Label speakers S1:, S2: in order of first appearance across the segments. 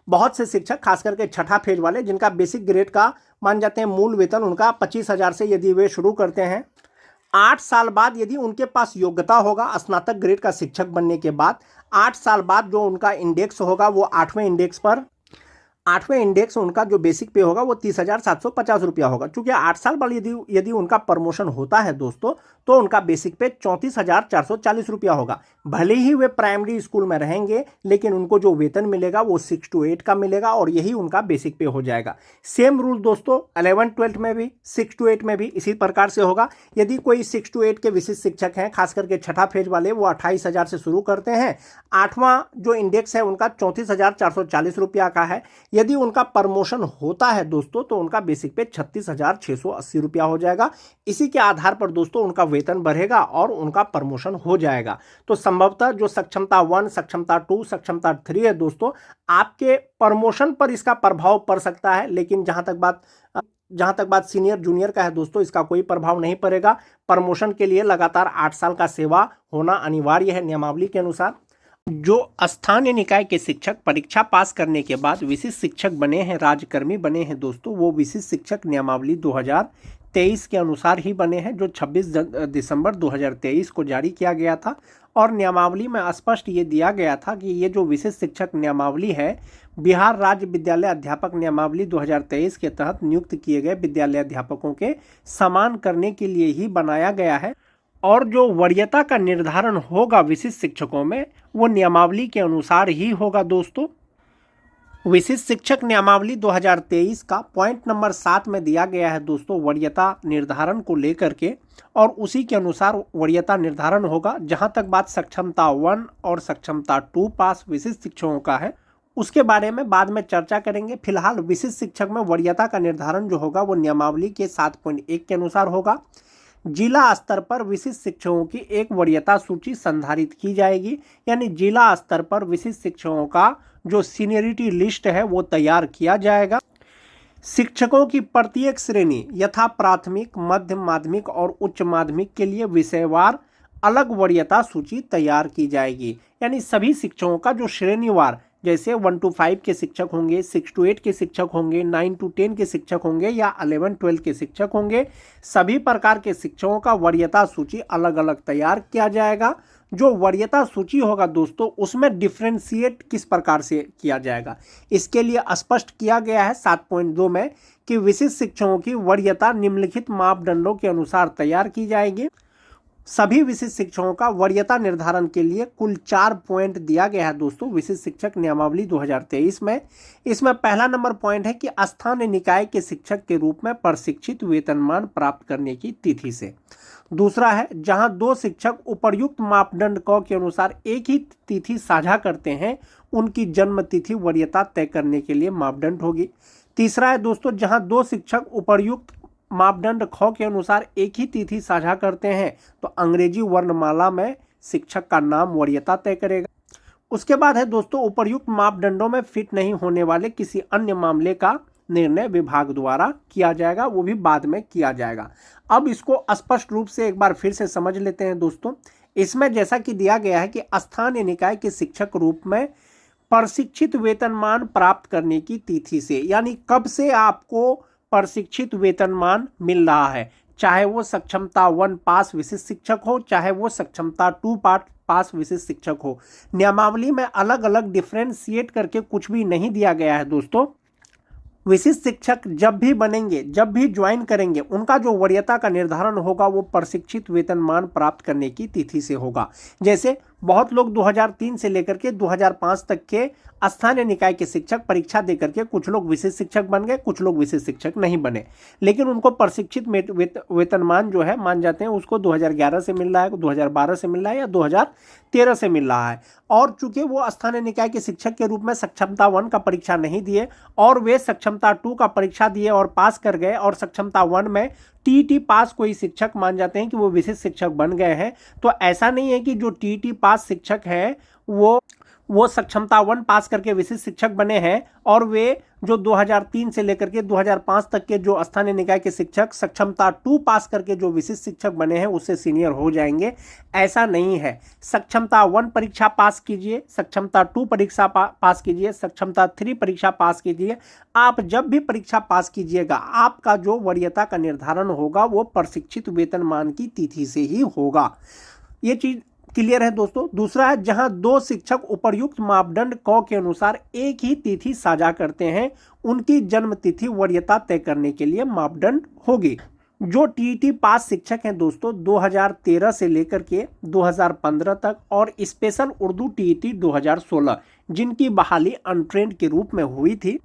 S1: बहुत से शिक्षक खास करके छठा फेज वाले जिनका बेसिक ग्रेड का मान जाते हैं मूल वेतन उनका 25,000 से यदि वे शुरू करते हैं, 8 साल बाद यदि उनके पास योग्यता होगा स्नातक ग्रेड का शिक्षक बनने के बाद, 8 साल बाद जो उनका इंडेक्स होगा वो 8वें इंडेक्स उनका जो बेसिक पे होगा वो 30,750 रुपया होगा। चूंकि 8 साल बाद यदि उनका प्रमोशन होता है दोस्तों, तो उनका बेसिक पे 34,440 रुपया होगा। भले ही वे प्राइमरी स्कूल में रहेंगे, लेकिन उनको जो वेतन मिलेगा वो 6 to 8 का मिलेगा और यही उनका बेसिक पे हो जाएगा। सेम रूल दोस्तों 11-12 में भी 6 to 8 में भी इसी प्रकार से होगा। यदि कोई 6 to 8 के विशिष्ट शिक्षक हैं, खास करके छठा फेज वाले, वो 28,000 से शुरू करते हैं। 8वां जो इंडेक्स है उनका 34,440 रुपया का है। यदि उनका प्रमोशन होता है दोस्तों, तो उनका बेसिक पे 36,680 रुपया हो जाएगा। इसी के आधार पर दोस्तों उनका वेतन बढ़ेगा और उनका प्रमोशन हो जाएगा। तो संभवतः जो सक्षमता 1, सक्षमता 2, सक्षमता 3 है दोस्तों, आपके प्रमोशन पर इसका प्रभाव पड़ सकता है, लेकिन जहां तक बात सीनियर जूनियर का है दोस्तों, इसका कोई प्रभाव नहीं पड़ेगा। प्रमोशन के लिए लगातार 8 साल का सेवा होना अनिवार्य है नियमावली के अनुसार। जो स्थानीय निकाय के शिक्षक परीक्षा पास करने के बाद विशिष्ट शिक्षक बने हैं, राज्यकर्मी बने हैं दोस्तों, वो विशिष्ट शिक्षक नियमावली 2023 के अनुसार ही बने हैं, जो 26 दिसंबर 2023 को जारी किया गया था। और नियमावली में स्पष्ट ये दिया गया था कि ये जो विशिष्ट शिक्षक नियमावली है, बिहार राज्य विद्यालय अध्यापक नियमावली 2023 के तहत नियुक्त किए गए विद्यालय अध्यापकों के समान करने के लिए ही बनाया गया है। और जो वरीयता का निर्धारण होगा विशिष्ट शिक्षकों में, वो नियमावली के अनुसार ही होगा दोस्तों। विशिष्ट शिक्षक नियमावली 2023 का पॉइंट नंबर 7 में दिया गया है दोस्तों वरीयता निर्धारण को लेकर के, और उसी के अनुसार वरीयता निर्धारण होगा। जहां तक बात सक्षमता 1 और सक्षमता 2 पास विशिष्ट शिक्षकों का है, उसके बारे में बाद में चर्चा करेंगे। फिलहाल विशिष्ट शिक्षक में वरीयता का निर्धारण जो होगा वो नियमावली के 7.1 के अनुसार होगा। जिला स्तर पर विशिष्ट शिक्षकों की एक वरीयता सूची संधारित की जाएगी, यानी जिला स्तर पर विशिष्ट शिक्षकों का जो सीनियरिटी लिस्ट है वो तैयार किया जाएगा। शिक्षकों की प्रत्येक श्रेणी यथा प्राथमिक, मध्य माध्यमिक और उच्च माध्यमिक के लिए विषयवार अलग वरीयता सूची तैयार की जाएगी। यानी सभी शिक्षकों का जो श्रेणीवार, जैसे 1 to 5 के शिक्षक होंगे, 6 to 8 के शिक्षक होंगे, 9 to 10 के शिक्षक होंगे या 11-12 के शिक्षक होंगे, सभी प्रकार के शिक्षकों का वरीयता सूची अलग अलग तैयार किया जाएगा। जो वरीयता सूची होगा दोस्तों, उसमें डिफ्रेंशिएट किस प्रकार से किया जाएगा, इसके लिए स्पष्ट किया गया है 7.2 में कि विशिष्ट शिक्षकों की वरीयता निम्नलिखित मापदंडों के अनुसार तैयार की जाएगी। सभी विशिष्ट शिक्षकों का वरीयता निर्धारण के लिए कुल 4 पॉइंट दिया गया है दोस्तों विशिष्ट शिक्षक नियमावली 2023 में। इसमें पहला नंबर पॉइंट है कि स्थानीय निकाय के शिक्षक के रूप में प्रशिक्षित वेतनमान प्राप्त करने की तिथि से। दूसरा है जहां 2 शिक्षक उपर्युक्त मापदंड क के अनुसार एक ही तिथि साझा करते हैं, उनकी जन्म तिथि वरीयता तय करने के लिए मापदंड होगी। तीसरा है दोस्तों जहां 2 शिक्षक उपर्युक्त मापदंड ख के अनुसार एक ही तिथि साझा करते हैं, तो अंग्रेजी वर्णमाला में शिक्षक का नाम वरीयता तय करेगा। उसके बाद है दोस्तों उपर्युक्त मापदंडों में फिट नहीं होने वाले किसी अन्य मामले का निर्णय विभाग द्वारा किया जाएगा, वो भी बाद में किया जाएगा। अब इसको स्पष्ट रूप से एक बार फिर से समझ लेते हैं दोस्तों। इसमें जैसा कि दिया गया है कि स्थानीय निकाय के शिक्षक रूप में प्रशिक्षित वेतनमान प्राप्त करने की तिथि से, यानी कब से आपको प्रशिक्षित वेतनमान मिल रहा है, चाहे वो सक्षमता 1 पास विशिष्ट शिक्षक हो, चाहे वो सक्षमता 2 पास विशिष्ट शिक्षक हो। नियमावली में अलग अलग डिफ्रेंशिएट करके कुछ भी नहीं दिया गया है दोस्तों। विशिष्ट शिक्षक जब भी बनेंगे, जब भी ज्वाइन करेंगे, उनका जो वरीयता का निर्धारण होगा वो प्रशिक्षित वेतनमान प्राप्त करने की तिथि से होगा। जैसे बहुत लोग 2003 से लेकर के 2005 तक के स्थानीय निकाय के शिक्षक परीक्षा दे करके कुछ लोग विशिष्ट शिक्षक बन गए, कुछ लोग विशिष्ट शिक्षक नहीं बने, लेकिन उनको प्रशिक्षित वेतनमान जो है मान जाते हैं उसको 2011 से मिल रहा है, 2012 से मिल रहा है या 2013 से मिल रहा है। और चूंकि वो स्थानीय निकाय के शिक्षक के रूप में सक्षमता 1 का परीक्षा नहीं दिए और वे सक्षमता 2 का परीक्षा दिए और पास कर गए, और सक्षमता 1 में टीईटी पास कोई शिक्षक मान जाते हैं कि वो विशिष्ट शिक्षक बन गए हैं, तो ऐसा नहीं है कि जो टीईटी पास शिक्षक है वो सक्षमता 1 पास करके विशिष्ट शिक्षक बने हैं और वे जो 2003 से लेकर के 2005 तक के जो स्थानीय निकाय के शिक्षक सक्षमता 2 पास करके जो विशिष्ट शिक्षक बने हैं उससे सीनियर हो जाएंगे। ऐसा नहीं है। सक्षमता 1 परीक्षा पास कीजिए, सक्षमता 2 परीक्षा पास कीजिए, सक्षमता 3 परीक्षा पास कीजिए। आप जब भी परीक्षा पास कीजिएगा आपका जो वरीयता का निर्धारण होगा वो प्रशिक्षित वेतनमान की तिथि से ही होगा। ये चीज क्लियर है दोस्तों। दूसरा है, जहां 2 शिक्षक उपर्युक्त मापदंड क के अनुसार एक ही तिथि साझा करते हैं उनकी जन्म तिथि वरीयता तय करने के लिए मापदंड होगी। जो टीईटी पास शिक्षक हैं दोस्तों 2013 से लेकर के 2015 तक और स्पेशल उर्दू टीईटी 2016 जिनकी बहाली अनट्रेंड के रूप में हुई थी,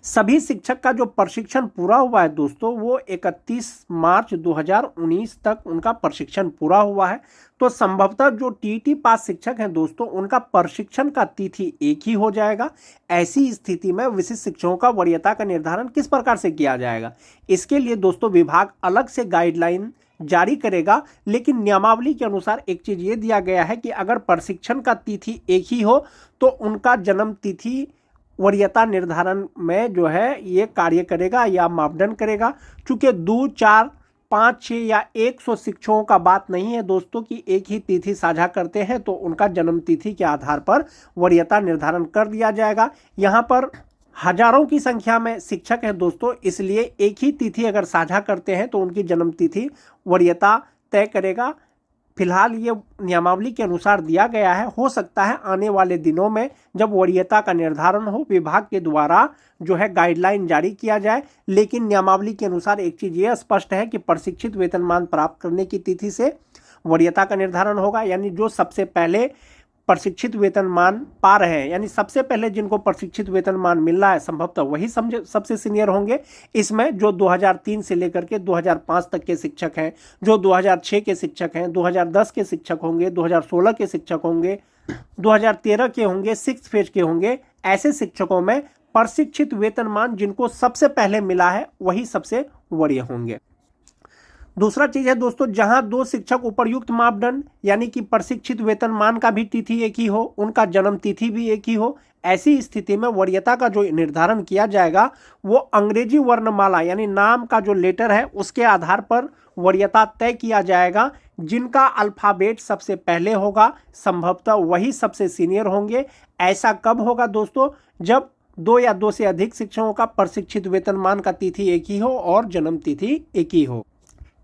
S1: सभी शिक्षक का जो प्रशिक्षण पूरा हुआ है दोस्तों वो 31 मार्च 2019 तक उनका प्रशिक्षण पूरा हुआ है। तो संभवतः जो टीईटी पास शिक्षक हैं दोस्तों उनका प्रशिक्षण का तिथि एक ही हो जाएगा। ऐसी स्थिति में विशिष्ट शिक्षकों का वरीयता का निर्धारण किस प्रकार से किया जाएगा, इसके लिए दोस्तों विभाग अलग से गाइडलाइन जारी करेगा। लेकिन नियमावली के अनुसार एक चीज ये दिया गया है कि अगर प्रशिक्षण का तिथि एक ही हो तो उनका जन्म तिथि वरीयता निर्धारण में जो है ये कार्य करेगा या मापदंड करेगा। चूंकि 2, 4, 5, 6 या 100 शिक्षकों का बात नहीं है दोस्तों कि एक ही तिथि साझा करते हैं तो उनका जन्म तिथि के आधार पर वरीयता निर्धारण कर दिया जाएगा। यहाँ पर हजारों की संख्या में शिक्षक हैं दोस्तों, इसलिए एक ही तिथि अगर साझा करते हैं तो उनकी जन्म तिथि वरीयता तय करेगा। फिलहाल ये नियमावली के अनुसार दिया गया है। हो सकता है आने वाले दिनों में जब वरीयता का निर्धारण हो विभाग के द्वारा जो है गाइडलाइन जारी किया जाए। लेकिन नियमावली के अनुसार एक चीज़ ये स्पष्ट है कि प्रशिक्षित वेतनमान प्राप्त करने की तिथि से वरीयता का निर्धारण होगा। यानी जो सबसे पहले प्रशिक्षित वेतनमान पा रहे हैं, यानी सबसे पहले जिनको प्रशिक्षित वेतनमान मिल रहा है संभवतः वही सबसे सीनियर होंगे। इसमें जो 2003 से लेकर के 2005 तक के शिक्षक हैं, जो 2006 के शिक्षक हैं, 2010 के शिक्षक होंगे, 2016 के शिक्षक होंगे, 2013 के होंगे, 6th फेज के होंगे। ऐसे शिक्षकों में प्रशिक्षित वेतनमान जिनको सबसे पहले मिला है वही सबसे वरीय होंगे। दूसरा चीज है दोस्तों, जहां 2 शिक्षक उपर्युक्त मापदंड यानी कि प्रशिक्षित वेतनमान का भी तिथि एक ही हो, उनका जन्म तिथि भी एक ही हो, ऐसी स्थिति में वरीयता का जो निर्धारण किया जाएगा वो अंग्रेजी वर्णमाला यानी नाम का जो लेटर है उसके आधार पर वरीयता तय किया जाएगा। जिनका अल्फाबेट सबसे पहले होगा संभवतः वही सबसे सीनियर होंगे। ऐसा कब होगा दोस्तों, जब 2 या 2 से अधिक शिक्षकों का प्रशिक्षित वेतनमान का तिथि एक ही हो और जन्म तिथि एक ही हो।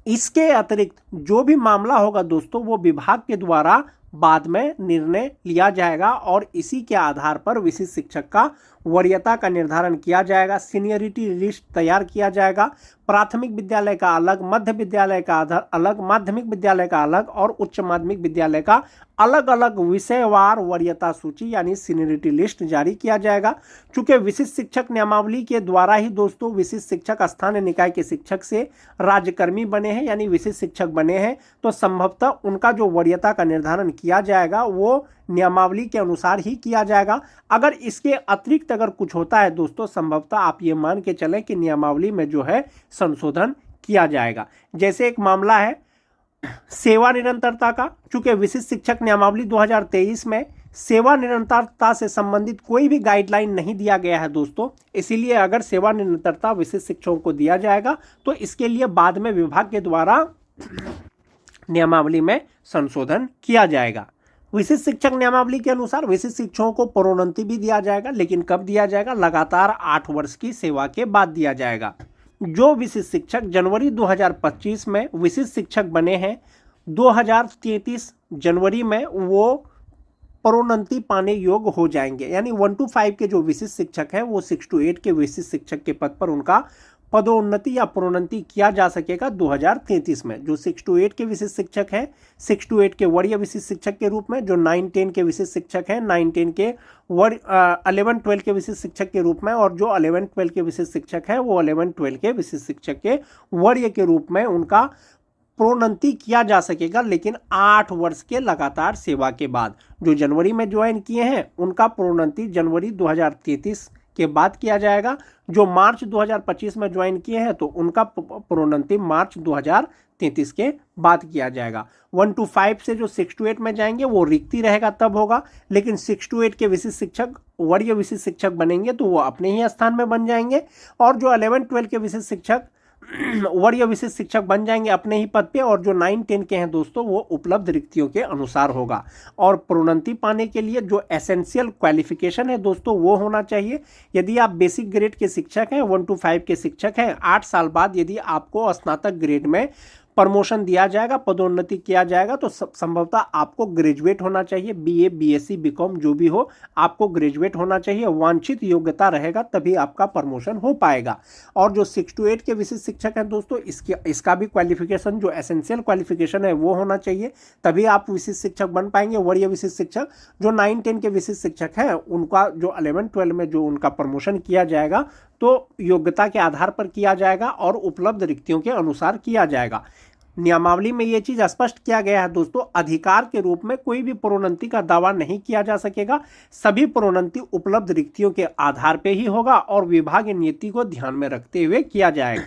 S1: इसके अतिरिक्त जो भी मामला होगा दोस्तों वो विभाग के द्वारा बाद में निर्णय लिया जाएगा और इसी के आधार पर विशिष्ट शिक्षक का वरीयता का निर्धारण किया जाएगा। सीनियरिटी लिस्ट तैयार किया जाएगा। प्राथमिक विद्यालय का अलग, मध्य विद्यालय का अलग, माध्यमिक विद्यालय का अलग और उच्च माध्यमिक विद्यालय का अलग अलग विषयवार वरीयता सूची यानी सीनियरिटी लिस्ट जारी किया जाएगा। चूंकि विशिष्ट शिक्षक नियमावली के द्वारा ही दोस्तों विशिष्ट शिक्षक स्थानीय निकाय के शिक्षक से राज्यकर्मी बने हैं यानी विशिष्ट शिक्षक बने हैं, तो संभवतः उनका जो वरीयता का निर्धारण किया जाएगा वो नियमावली के अनुसार ही किया जाएगा। अगर इसके अतिरिक्त अगर कुछ होता है दोस्तों संभवतः आप ये मान के चलें कि नियमावली में जो है संशोधन किया जाएगा। जैसे एक मामला है सेवा निरंतरता का। चूंकि विशिष्ट शिक्षक नियमावली 2023 में सेवा निरंतरता से संबंधित कोई भी गाइडलाइन नहीं दिया गया है दोस्तों, इसीलिए अगर सेवा निरंतरता विशिष्ट शिक्षकों को दिया जाएगा तो इसके लिए बाद में विभाग के द्वारा नियमावली में संशोधन किया जाएगा। विशिष्ट शिक्षक नियमावली के अनुसार विशिष्ट शिक्षकों को प्रोन्नति भी दिया जाएगा, लेकिन कब दिया जाएगा, लगातार 8 वर्ष की सेवा के बाद दिया जाएगा। जो विशिष्ट शिक्षक जनवरी 2025 में विशिष्ट शिक्षक बने हैं 2033 जनवरी में वो प्रोन्नति पाने योग्य हो जाएंगे। यानी 1 to 5 के जो विशिष्ट शिक्षक हैं वो 6 to 8 के विशिष्ट शिक्षक के पद पर उनका पदोन्नति या प्रोन्नति किया जा सकेगा 2033 में। जो 6 to 8 के विशिष्ट शिक्षक हैं 6 to 8 के वरीय विशिष्ट शिक्षक के रूप में, जो 9-10 के विशिष्ट शिक्षक हैं 9-10 के 11-12 के विशिष्ट शिक्षक के रूप में, और जो 11-12 के विशिष्ट शिक्षक हैं वो 11-12 के विशिष्ट शिक्षक के वरीय के रूप में उनका प्रोन्नति किया जा सकेगा, लेकिन 8 वर्ष के लगातार सेवा के बाद। जो जनवरी में ज्वाइन किए हैं उनका प्रोन्नति जनवरी 2033 के बाद किया जाएगा। जो मार्च 2025 में ज्वाइन किए हैं तो उनका प्रोन्नति मार्च 2033 के बाद किया जाएगा। 1 to 5 से जो 6 to 8 में जाएंगे वो रिक्ति रहेगा तब होगा, लेकिन 6 to 8 के विशिष्ट शिक्षक वरीय विशिष्ट शिक्षक बनेंगे तो वो अपने ही स्थान में बन जाएंगे, और जो 11-12 के विशिष्ट शिक्षक वरीय विशिष्ट शिक्षक बन जाएंगे अपने ही पद पे, और जो 9-10 के हैं दोस्तों वो उपलब्ध रिक्तियों के अनुसार होगा। और प्रोन्नति पाने के लिए जो एसेंशियल क्वालिफिकेशन है दोस्तों वो होना चाहिए। यदि आप बेसिक ग्रेड के शिक्षक हैं, 1 to 5 के शिक्षक हैं, 8 साल बाद यदि आपको स्नातक ग्रेड में प्रमोशन दिया जाएगा, पदोन्नति किया जाएगा, तो संभवतः आपको ग्रेजुएट होना चाहिए। बीए, बीएससी, बीकॉम जो भी हो, आपको ग्रेजुएट होना चाहिए। वांछित योग्यता रहेगा तभी आपका प्रमोशन हो पाएगा। और जो 6 to 8 के विशिष्ट शिक्षक हैं दोस्तों, इसका भी क्वालिफिकेशन जो एसेंशियल क्वालिफिकेशन है वो होना चाहिए, तभी आप विशिष्ट शिक्षक बन पाएंगे, वरीय विशिष्ट शिक्षक। जो 9-10 के विशिष्ट शिक्षक हैं उनका जो 11-12 में जो उनका प्रमोशन किया जाएगा तो योग्यता के आधार पर किया जाएगा और उपलब्ध रिक्तियों के अनुसार किया जाएगा। नियमावली में यह चीज स्पष्ट किया गया है दोस्तों, अधिकार के रूप में कोई भी प्रोन्नति का दावा नहीं किया जा सकेगा। सभी प्रोन्नति उपलब्ध रिक्तियों के आधार पर ही होगा और विभागीय नीति को ध्यान में रखते हुए किया जाएगा।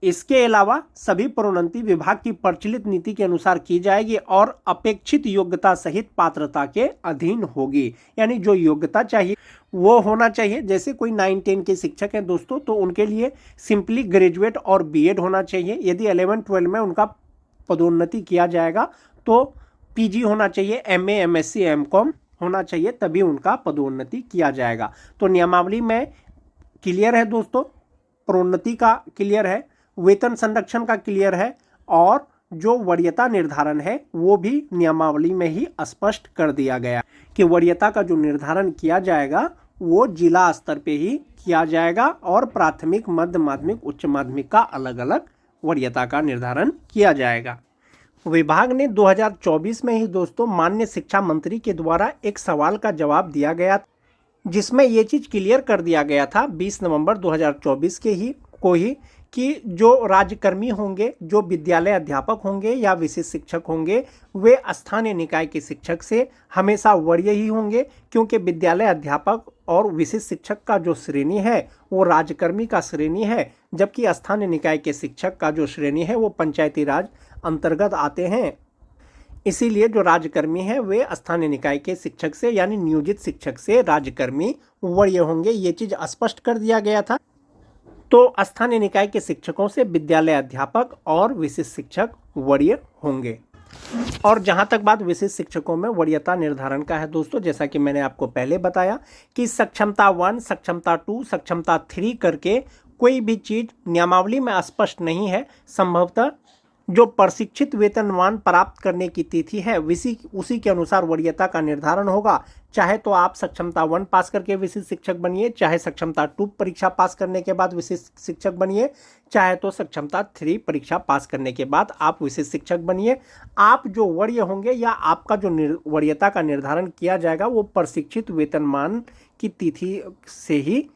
S1: इसके अलावा सभी प्रोन्नति विभाग की प्रचलित नीति के अनुसार की जाएगी और अपेक्षित योग्यता सहित पात्रता के अधीन होगी। यानी जो योग्यता चाहिए वो होना चाहिए। जैसे कोई 9-10 के शिक्षक हैं दोस्तों तो उनके लिए सिंपली ग्रेजुएट और बीएड होना चाहिए। यदि 11-12 में उनका पदोन्नति किया जाएगा तो पीजी होना चाहिए, एमए, एमएससी, एमकॉम होना चाहिए, तभी उनका पदोन्नति किया जाएगा। तो नियमावली में क्लियर है दोस्तों, प्रोन्नति का क्लियर है, वेतन संरक्षण का क्लियर है, और जो वरीयता निर्धारण है वो भी नियमावली में ही स्पष्ट कर दिया गया कि वरीयता का जो निर्धारण किया जाएगा वो जिला स्तर पे ही किया जाएगा और प्राथमिक, मध्य माध्यमिक, उच्च माध्यमिक का अलग अलग वरीयता का निर्धारण किया जाएगा। विभाग ने 2024 में ही दोस्तों माननीय शिक्षा मंत्री के द्वारा एक सवाल का जवाब दिया गया, जिसमें ये चीज़ क्लियर कर दिया गया था 20 नवंबर 2024 को ही कि जो राज्यकर्मी होंगे, जो विद्यालय अध्यापक होंगे या विशिष्ट शिक्षक होंगे, वे स्थानीय निकाय के शिक्षक से हमेशा वरीय ही होंगे, क्योंकि विद्यालय अध्यापक और विशिष्ट शिक्षक का जो श्रेणी है वो राज्यकर्मी का श्रेणी है, जबकि स्थानीय निकाय के शिक्षक का जो श्रेणी है वो पंचायती राज अंतर्गत आते हैं। इसीलिए जो राज्यकर्मी है वे स्थानीय निकाय के शिक्षक से यानी नियोजित शिक्षक से राज्यकर्मी वरीय होंगे, ये चीज़ स्पष्ट कर दिया गया था। तो स्थानीय निकाय के शिक्षकों से विद्यालय अध्यापक और विशिष्ट शिक्षक वरीय होंगे। और जहां तक बात विशिष्ट शिक्षकों में वरीयता निर्धारण का है दोस्तों, जैसा कि मैंने आपको पहले बताया कि सक्षमता 1, सक्षमता 2, सक्षमता 3 करके कोई भी चीज़ नियमावली में स्पष्ट नहीं है। संभवतः जो प्रशिक्षित वेतनमान प्राप्त करने की तिथि है उसी के अनुसार वरीयता का निर्धारण होगा। चाहे तो आप सक्षमता 1 पास करके विशिष्ट शिक्षक बनिए, चाहे सक्षमता 2 परीक्षा पास करने के बाद विशिष्ट शिक्षक बनिए, चाहे तो सक्षमता 3 परीक्षा पास करने के बाद आप विशिष्ट शिक्षक बनिए। आप जो वरीय होंगे या आपका जो वरीयता का निर्धारण किया जाएगा वो प्रशिक्षित वेतनमान की तिथि से ही